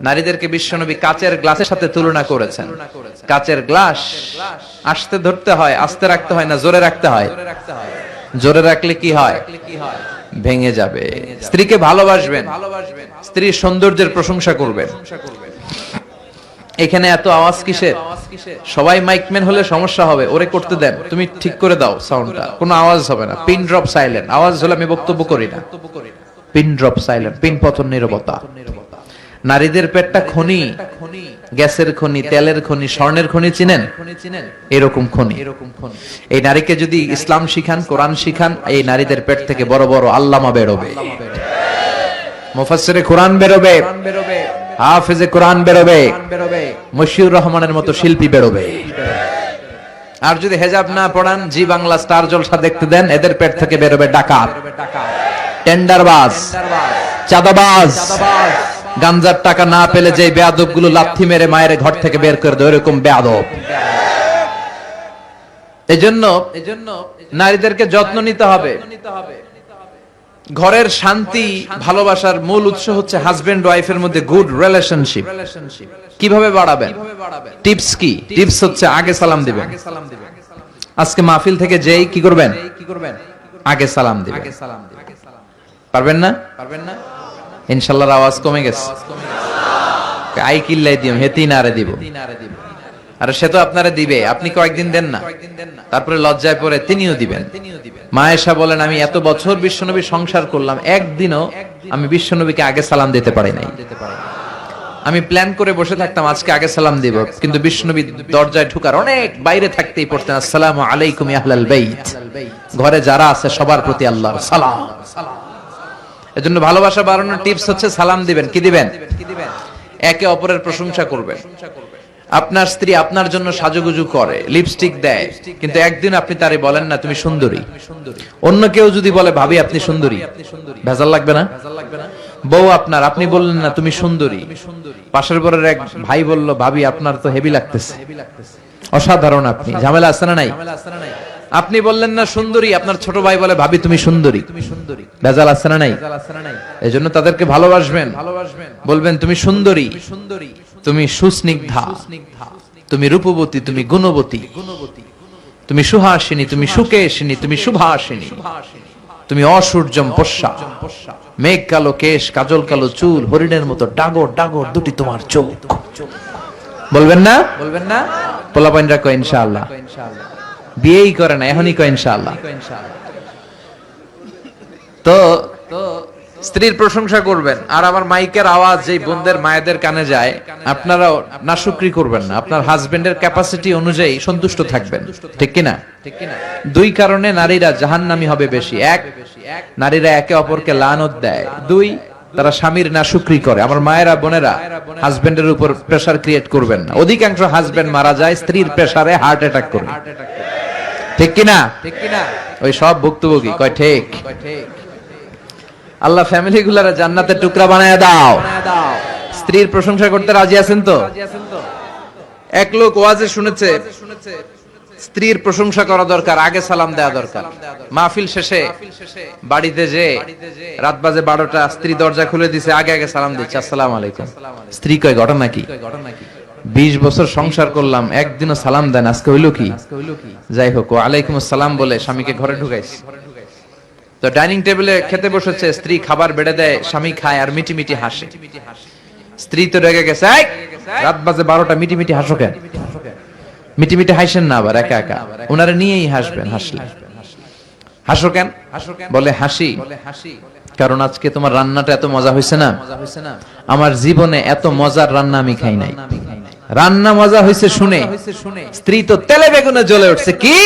নারীদেরকে বিশ্বনবী কাচের গ্লাসের সাথে তুলনা করেছেন। কাচের গ্লাস আস্তে ধরতে হয়, আস্তে রাখতে হয় না জোরে রাখতে হয়? জোরে রাখলে কি হয়? ভেঙে যাবে। স্ত্রীকে ভালোবাসবেন, স্ত্রীর সৌন্দর্যের প্রশংসা করবেন। এখানে এত আওয়াজ কিসের? সবাই মাইকম্যান হলে সমস্যা হবে, ওরে করতে দেন, তুমি ঠিক করে দাও সাউন্ডটা, কোনো আওয়াজ হবে না। পিন ড্রপ সাইলেন্ট, আওয়াজ হলে আমি বক্তব্য করি না। পিন ড্রপ সাইলেন্ট, পিন পতন নীরবতা। নারীদের পেটটা খনি, গ্যাসের খনি, তেলের খনি, স্বর্ণের খনি, চিনেন? এরকম খনি। এই নারীকে যদি ইসলাম শিখান, কোরআন শিখান, এই নারীদের পেট থেকে বড় বড় আল্লামা বেরোবে, মুফাসসিরে কোরআন বেরোবে, হাফেজে কোরআন বেরোবে, মশিউর রহমানের মতো শিল্পী বেরোবে। আর যদি হেজাব না পড়ান, জি বাংলা স্টার জলসা দেখতে দেন, এদের পেট থেকে বেরোবে ডাকাত, টেন্ডারবাজ, চাঁদাবাজ। গাঞ্জার টাকা না পেলে যে বেয়াদব গুলো লাথি মেরে মায়ের ঘর থেকে বের করে দেয়, এরকম বেয়াদব। এজন্য নারীদেরকে যত্ন নিতে হবে। ঘরের শান্তি, ভালোবাসার মূল উৎস হচ্ছে হাজবেন্ড ওয়াইফের মধ্যে গুড রিলেশনশিপ। কিভাবে বাড়াবেন? টিপস কি? টিপস হচ্ছে আগে সালাম দিবেন। আজকে মাহফিল থেকে যেই কি করবেন? আগে সালাম দিবেন। পারবেন না? ইনশাআল্লাহর আওয়াজ কমে গেছে। আই কিল্লাই দিম, হেতি নারে দিব। আর সে তো আপনারা দিবে, আপনি কয়েকদিন দেন না, তারপরে লজ্জায় পড়ে তিনিও দিবেন। মা আয়েশা বলেন, আমি এত বছর বিশ্বনবীর সংসার করলাম, একদিনও আমি বিশ্বনবীকে আগে সালাম দিতে পারি নাই। আমি প্ল্যান করে বসে থাকতাম আজকে আগে সালাম দিব, কিন্তু বিশ্বনবী দরজায় ঢুকার অনেক বাইরে থাকতেই পড়তেন, আসসালামু আলাইকুম ইয়া আহলাল বাইত। ঘরে যারা আছে সবার প্রতি আল্লাহর সালাম। এজন্য ভালোবাসা বাড়ানোর টিপস হচ্ছে সালাম দিবেন। কি দিবেন? একে অপরের প্রশংসা করবেন। আপনার স্ত্রী আপনার জন্য সাজুগুজু করে, লিপস্টিক দেয়, কিন্তু একদিন আপনি তারে বলেন না তুমি সুন্দরী। অন্য কেউ যদি বলে ভাবি আপনি সুন্দরী, ভেজাল লাগবে না? বউ আপনার, আপনি বললেন না তুমি সুন্দরী, পাশের ঘরের এক ভাই বলল ভাবি আপনার তো হেভি লাগতেছে, অসাধারণ আপনি, ঝামেলা আছে না নাই? আপনি বললেন না সুন্দরী, আপনার ছোট ভাই বলে ভাবি তুমি সুন্দরী, ভেজাল আছে না নাই? এজন্য তাদেরকে ভালোবাসবেন, বলবেন তুমি সুন্দরী, তুমি সুস্নিগ্ধা, তুমি রূপবতী, তুমি গুণবতী, তুমি সুহাসিনী, তুমি সুকেশিনী, তুমি শুভাসিনী, তুমি অসূর্যম পশ্যা, মেঘ কালো কেশ, কাজল কালো চুল, হরিণের মতো ডাগর ডাগর দুটি তোমার চোখ। বলবেন না? পোলাপাইনরা কয় ইনশাআল্লাহ। বিয়েই করে না, এখনই কয় ইনশাআল্লাহ। তো স্ত্রীর প্রশংসা করবেন। আর আমার মাইকের আওয়াজ যেই বোনদের মায়েদের কানে যায়, আপনারাও নাশুকরি করবেন না, আপনার হাজবেন্ডের ক্যাপাসিটি অনুযায়ী সন্তুষ্ট থাকবেন, ঠিক কিনা? দুই কারণে নারীরা জাহান্নামী হবে বেশি। এক, নারীরা একে অপরকে লানত দেয়। দুই, তারা স্বামীর নাশুকরি করে। আমার মায়েরা, বোনেরা, হাজবেন্ডের উপর প্রেসার ক্রিয়েট করবেন না। অধিকাংশ হাজবেন্ড মারা যায় স্ত্রীর প্রেসারে, হার্ট অ্যাটাক করে, ঠিক কিনা? ওই সব ভুক্তভোগী কয় ঠিক। আল্লাহ ফ্যামিলি গুলারে জান্নাতের টুকরা বানায় দাও। স্ত্রীর প্রশংসা করতে রাজি আছেন তো? এক লোক ওয়াজে শুনেছে স্ত্রীর প্রশংসা করা দরকার, আগে সালাম দেওয়া দরকার। মাহফিল শেষে বাড়িতে যে রাত বাজে 12টা, স্ত্রী দরজা খুলে দিছে, আগে আগে সালাম দিচ্ছে, আসসালামু আলাইকুম। স্ত্রী কয় ঘটনা কি? 20 বছর সংসার করলাম, একদিনও সালাম দেন, আজকে হইলো কি? যাই হোক, ওয়ালাইকুম আসসালাম বলে স্বামীকে ঘরে ঢুকাইছে। তো ডাইনিং টেবিলে খেতে বসেছে, স্ত্রী খাবার বেড়ে দেয়, স্বামী খায় আর মিটি মিটি হাসে। স্ত্রী তো রেগে গেছে, রাত বাজে 12টা, মিটি মিটি হাসো কেন? মিটি মিটি হাসেন না আবার একা একা, ওনারা নিয়েই হাসবেন। হাসলে হাসো কেন? বলে হাসি কারণ আজকে তোমার রান্নাটা এত মজা হয়েছে না, আমার জীবনে এত মজার রান্না আমি খাই নাই। রান্না মজা হয়েছে শুনে স্ত্রী তো তেলে বেগুনে জ্বলে উঠছে। কি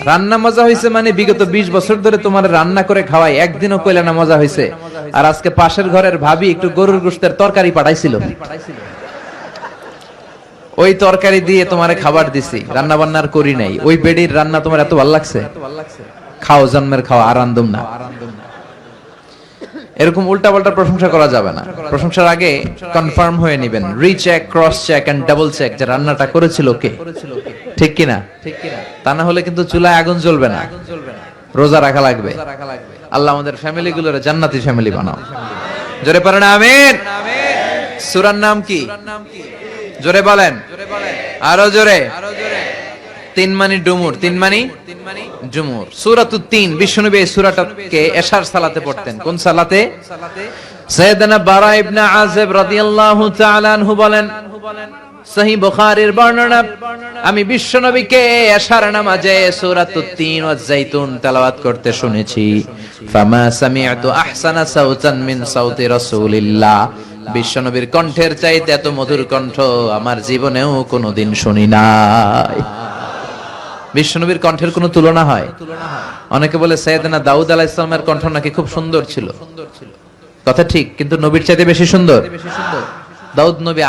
রান্না মজা হয়েছে মানে? বিগত 20 বছর ধরে তোমার রান্না করে খাওয়াই, একদিনও কইলে না মজা হয়েছে। আর আজকে পাশের ঘরের ভাবি একটু গরুর গোশতের তরকারি পাঠাইছিল, ওই তরকারি দিয়ে তোমারে খাবার দিছি, রান্না বান্নার করি নাই। ওই বেডির রান্না তোমার এত ভালো লাগছে, খাও জন্মের খাও, আর আন্দম না। এরকম উল্টা পাল্টা প্রশংসা করা যাবে না। প্রশংসার আগে কনফার্ম হয়ে নেবেন, recheck, cross check and double check, যে রান্নাটা করেছিল কে, ঠিক কিনা? তা না হলে কিন্তু চুলায় আগুন জ্বলবে না, রোজা রাখা লাগবে। আল্লাহ আমাদের ফ্যামিলি গুলোর জান্নাতি ফ্যামিলি বানাও। জোরে পারেন আমিন। সূরার নাম কি? জোরে বলেন, আরো জোরে। তিন মানি ডুমুর, তিন মানি জুমুর। সূরাতুত তিন, বিশ্বনবী এই সূরাটাকে এশার সালাতে পড়তেন। কোন সালাতে? সাইয়েদনা বারা ইবনে আযিব রাদিয়াল্লাহু তাআলা আনহু বলেন, সহিহ বুখারীর বর্ণনা, আমি বিশ্বনবীকে এশার নামাজে সূরাতুত তিন ওয়াজ যাইতুন তেলাওয়াত করতে শুনেছি। ফামা সামি'তু আহসানা সাউতান মিন সাউতি রাসূলিল্লাহ, বিশ্বনবীর কণ্ঠের চাইতে এত মধুর কণ্ঠ আমার জীবনেও কোনোদিন শুনি নাই। বিশ্বনবীর কণ্ঠের কোনো তুলনা হয়? অনেকে বলে সাইয়েদনা দাউদ আলাইহিস সালামের কণ্ঠ নাকি খুব সুন্দর ছিল। কথা ঠিক, কিন্তু নবীর চাইতে বেশি সুন্দর। দাউদ নবী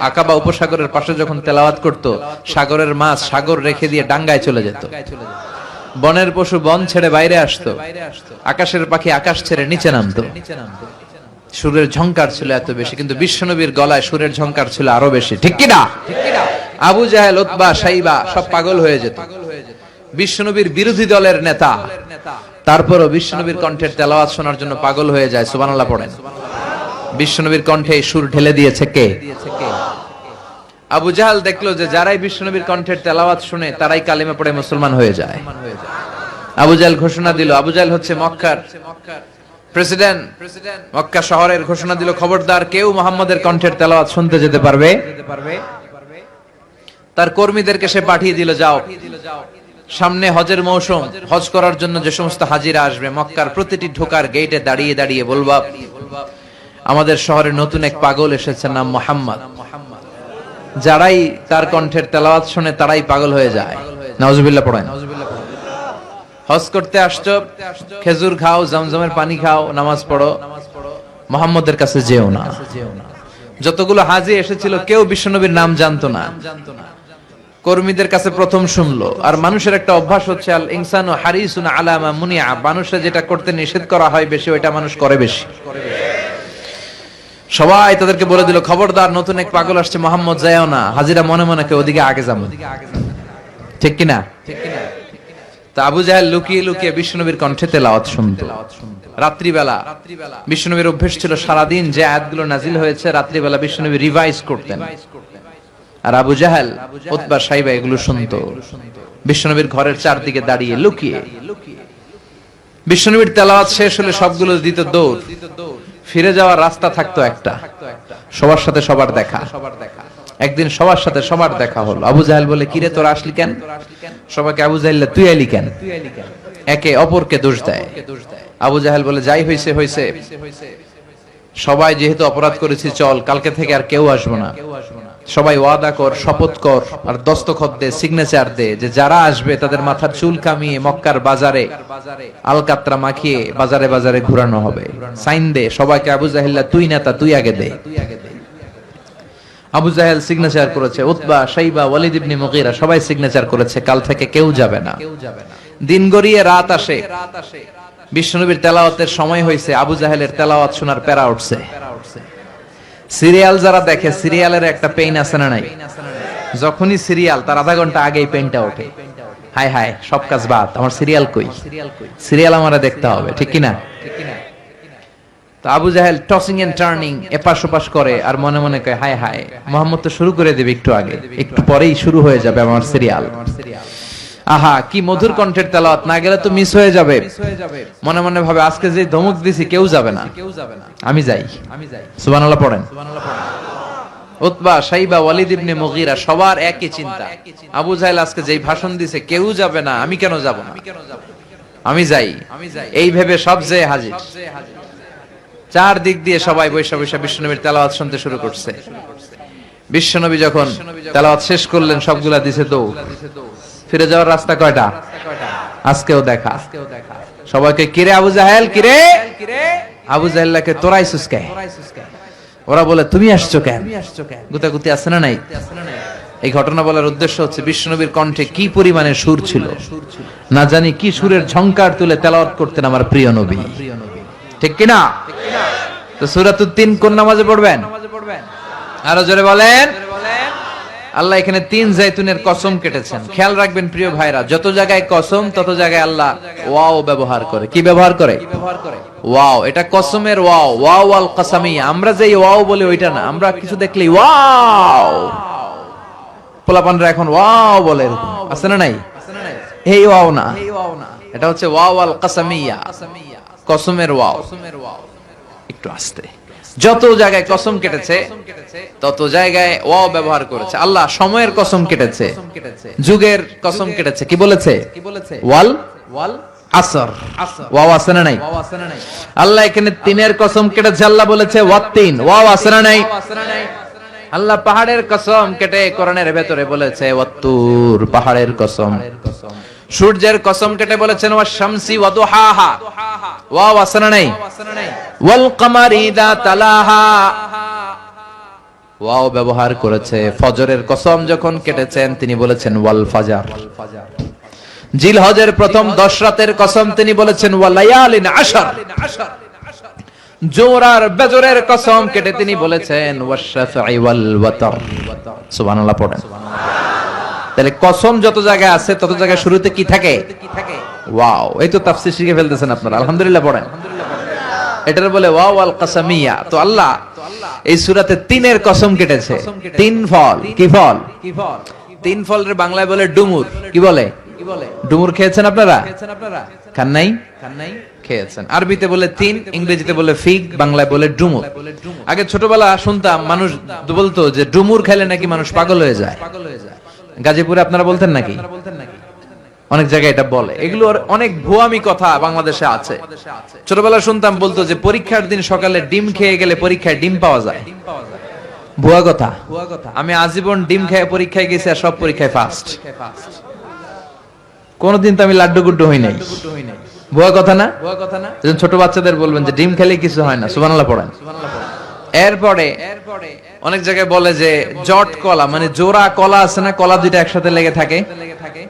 আকাবা উপসাগরের পাশে যখন তেলাওয়াত করত, সাগরের মাছ সাগর রেখে দিয়ে ডাঙ্গায় চলে যেত, বনের পশু বন ছেড়ে বাইরে আসতো, আকাশের পাখি আকাশ ছেড়ে নিচে নামতো। সুরের ঝংকার ছিল এত বেশি, কিন্তু বিশ্বনবীর গলায় সুরের ঝংকার ছিল আরো বেশি। ঠিক কি না? আবু জাহেল, উতবা, শাইবা সব পাগল হয়ে যেত। বিশ্বনবীর বিরোধী দলের নেতা, তারপরও বিশ্বনবীর কণ্ঠের তেলাওয়াত শোনার জন্য পাগল হয়ে যায়। সুবহানাল্লাহ পড়েন। বিশ্বনবীর কণ্ঠে সুর ঢেলে দিয়েছে কে? আবু জাহেল দেখলো যে যারাই বিশ্বনবীর কণ্ঠের তেলাওয়াত শুনে তারাই কালিমা পড়ে মুসলমান হয়ে যায়। আবু জাহেল ঘোষণা দিল, আবু জাহেল হচ্ছে মক্কার প্রেসিডেন্ট, মক্কা শহরের ঘোষণা দিল, খবরদার কেউ মুহাম্মাদের কণ্ঠের তেলাওয়াত শুনতে যেতে পারবে। তার কর্মীদেরকে সে পাঠিয়ে দিল, যাও সামনে হজের মৌসুম, হজ করার জন্য যে সমস্ত হাজিরা আসবে মক্কার প্রতিটি ঢোকার গেটে দাঁড়িয়ে দাঁড়িয়ে বলবা, আমাদের শহরে নতুন এক পাগল এসেছে, নাম মুহাম্মদ। যারাই তার কণ্ঠের তেলাওয়াত শুনে তারাই পাগল হয়ে যায়। নাউজুবিল্লাহ পড়েন। হজ করতে আসছো, খেজুর খাও, জমজমের পানি খাও, নামাজ পড়ো, মুহাম্মদের কাছে যেও না। যতগুলো হাজি এসেছিল কেউ বিশ্বনবীর নাম জানতো না, কর্মীদের কাছে প্রথম শুনলো। আর মানুষের একটা অভ্যাস হচ্ছে, আল ইনসানু হারিসুন আলা মা মুনিআ, মানুষের যেটা করতে নিষেধ করা হয় বেশি, ওইটা মানুষ করে বেশি। সবাই তাদেরকে বলে দিল, খবরদার নতুন এক পাগল আসছে, মুহাম্মদ যায়ও না। হাজিরা মনে মনে কে ওদিকে আগে যাবো। ঠিক কিনা? তা আবু জাহেল লুকিয়ে লুকিয়ে বিশ্বনবীর কণ্ঠে তেলাওয়াত শুনতো। রাত্রিবেলা বিশ্বনবীর অভ্যেস ছিল সারাদিন যে আয়াতগুলো নাজিল হয়েছে রাত্রিবেলা বিশ্বনবী রিভাইজ করতেন। আর আবু জাহেল, উতবা, শাইবা এগুলো শুনতো বিশ্বনবীর ঘরের চারদিকে দাঁড়িয়ে লুকিয়ে। বিশ্বনবীর তেলাওয়াত শেষ হলে সবগুলো দিত দৌড়। ফিরে যাওয়ার রাস্তা থাকতো একটা, সবার সাথে সবার দেখা। একদিন সবার সাথে সবার দেখা হলো। আবু জাহেল বলে, কিরে তোরা আসলি কেন? সবাইকে আবু জাহেল, তুই এলি কেন? একে অপরকে দোষ দেয়। আবু জাহেল বলে, যাই হইছে হইছে, সবাই যেহেতু অপরাধ করেছি, চল কালকে থেকে আর কেউ আসবো না। সবাই ওয়াদা কর, শপথ কর, আর দস্তখত দে, সিগনেচার দে, যে যারা আসবে তাদের মাথার চুল কামিয়ে মক্কার বাজারে আলকাতরা মাখিয়ে বাজারে বাজারে ঘুরানো হবে। সাইন দে সবাইকে। আবু জাহেল, তুই নেতা, তুই আগে দে। আবু জাহেল সিগনেচার করেছে, উতবা, শাইবা, ওয়ালিদ ইবনে মুগীরা সবাই সিগনেচার করেছে, কাল থেকে কেউ যাবে না। দিন গড়িয়ে রাত আসে, বিশ্বনবীর তেলাওয়াতের সময় হয়েছে। আবু জাহেলের তেলাওয়াত শোনার প্যারা উঠছে। সিরিয়াল যারা দেখে, সিরিয়ালের একটা পেইন আছে না নাই? যখনই সিরিয়াল, তার আধা ঘন্টা আগেই পেইনটা ওঠে। হায় হায়, সব কাজ বাদ, আমার সিরিয়াল কই? সিরিয়াল আমারে দেখতে হবে। ঠিক কিনা? তো আবু জাহেল টসিং এন্ড টার্নিং, এপাশ ওপাশ করে, আর মনে মনে কয়, হায় হায়, মুহাম্মদ তো শুরু করে দেবে একটু আগে, একটু পরেই শুরু হয়ে যাবে আমার সিরিয়াল। আহা, কি মধুর কণ্ঠের তেলাওয়াত, না গেলে তো মিস হয়ে যাবে। মনে মনে ভাবে, আজকে যে ধমক দিছি কেউ যাবে না, আমি যাই। সুবহানাল্লাহ পড়েন। উতবা, শাইবা, ওয়ালিদ ইবনে মুগীরা সবার একই চিন্তা। আবু জাহেল আজকে যেই ভাষণ দিছে, কেউ যাবে না, আমি কেন যাব না, আমি যাই। এই ভেবে সব যে হাজির। চার দিক দিয়ে সবাই বৈশা বৈশা বিশ্বনবীর তেলাওয়াত শুনতে শুরু করছে। বিশ্বনবী যখন তেলাওয়াত শেষ করলেন, সবগুলা দিছে দৌড়। ফিরে যাওয়ার রাস্তা কয়টা? আজকেও দেখা। সবাইকে, কিরে আবু জাহেল, কিরে আবু জাহেলকে তোরাইছিস কে? ওরা বলে, তুমি আসছো কেন? গুতাগুতি আছে না নাই? এই ঘটনা বলার উদ্দেশ্য হচ্ছে, বিশ্বনবীর কণ্ঠে কি পরিমাণে সুর ছিল, না জানি কি সুরের ঝংকার তুলে তেলাওয়াত করতেন আমার প্রিয় নবী। ঠিক কিনা? তো সূরাতুত তিন কোন নামাজে পড়বেন? আরো জোরে বলেন। আল্লাহ এখানে 3 জাইতুনের কসম কেটেছেন। খেয়াল রাখবেন প্রিয় ভাইরা, যত জায়গায় কসম তত জায়গায় আল্লাহ ওয়াও ব্যবহার করে। কি ব্যবহার করে? ওয়াও। এটা কসমের ওয়াও, ওয়াও আল কাসামিয়া। আমরা যে ওয়াও বলি ওইটা না, আমরা কিছু দেখলেই ওয়াও, পোলাপানরা এখন ওয়াও বলে, এরকম আছে না নাই? এই ওয়াও না, এটা হচ্ছে ওয়াও আল কাসামিয়া, কসমের ওয়াও। একটু আস্তে। যত জায়গায় কসম কেটেছে তত জায়গায় ওয়াও ব্যবহার করেছে। আল্লাহ সময়ের কসম কেটেছে, যুগের কসম কেটেছে। কি বলেছে? ওয়াল আসর। ওয়াও আছে না নাই? আল্লাহ এখানে তিনের কসম কেটেছে। আল্লাহ বলেছে ওয়াত্তিন। ওয়াও আছে না নাই? আল্লাহ পাহাড়ের কসম কেটে কোরআনের ভেতরে বলেছে ওয়াত্তুর, পাহাড়ের কসম। সূর্যের কসম কেটে বলেছেন ওয়াশ শামসি ওয়া দুহাহা। ওয়াও আছে না নাই? ওয়াল কমারি ইযা তালাহা। ওয়াও ব্যবহার করেছে। ফজরের কসম যখন কেটেছেন তিনি বলেছেন ওয়াল ফাজর। জিলহজের প্রথম 10 রাতের কসম তিনি বলেছেন ওয়ালায়ালিন আশর। জোরার বেজরের কসম কেটে তিনি বলেছেন ওয়াশ-শাফঈ ওয়াল ওয়াতর। সুবহানাল্লাহ পড়েন। তাহলে কসম যত জায়গায় আছে তত জায়গায় শুরুতে কি থাকে? ওয়াও। এই তো তাফসীর শিখে ফেলতেছেন আপনারা, আলহামদুলিল্লাহ পড়েন। এটার বলে ওয়াও আল কাসামিয়া। তো আল্লাহ এই সূরাতে তিনের কসম কেটেছে। তিন ফল। কি ফল? তিন ফলের বাংলায় বলে ডুমুর। কি বলে? ডুমুর খেয়েছেন আপনারা? খান নাই? খেয়েছেন। আরবিতে বলে তিন, ইংরেজিতে বলে ফিগ, বাংলায় বলে ডুমুর। আগে ছোটবেলা শুনতাম মানুষ বলতো যে ডুমুর খেলে নাকি মানুষ পাগল হয়ে যায়। গাজীপুরে আপনারা বলতেন নাকি? অনেক জায়গায় এটা বলে। এগুলো অনেক ভুয়ামি কথা বাংলাদেশে আছে। ছোটবেলা শুনতাম বলতো যে পরীক্ষার দিন সকালে ডিম খেয়ে গেলে পরীক্ষায় ডিম পাওয়া যায়। ভুয়া কথা। আমি আজীবন ডিম খেয়ে পরীক্ষায় গেছি আর সব পরীক্ষায় ফার্স্ট। কোনদিন তো আমি লাড্ডু গুড্ডু হই নাই। ভুয়া কথা না? ছোট বাচ্চাদের বলবেন যে ডিম খেলে কিছু হয় না। সুবহানাল্লাহ পড়েন। এরপরে অনেক জায়গায় বলে যে জট কলা, মানে জোড়া কলা আছে না, কলা দুইটা একসাথে লেগে থাকে।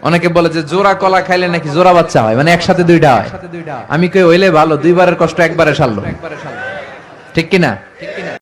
অনেকে বলে যে জোড়া কলা খাইলে নাকি জোড়া বাচ্চা হয়, মানে একসাথে দুইটা হয়। আমি কই হইলে ভালো, দুইবারের কষ্ট একবারে সারলো। ঠিক কি না?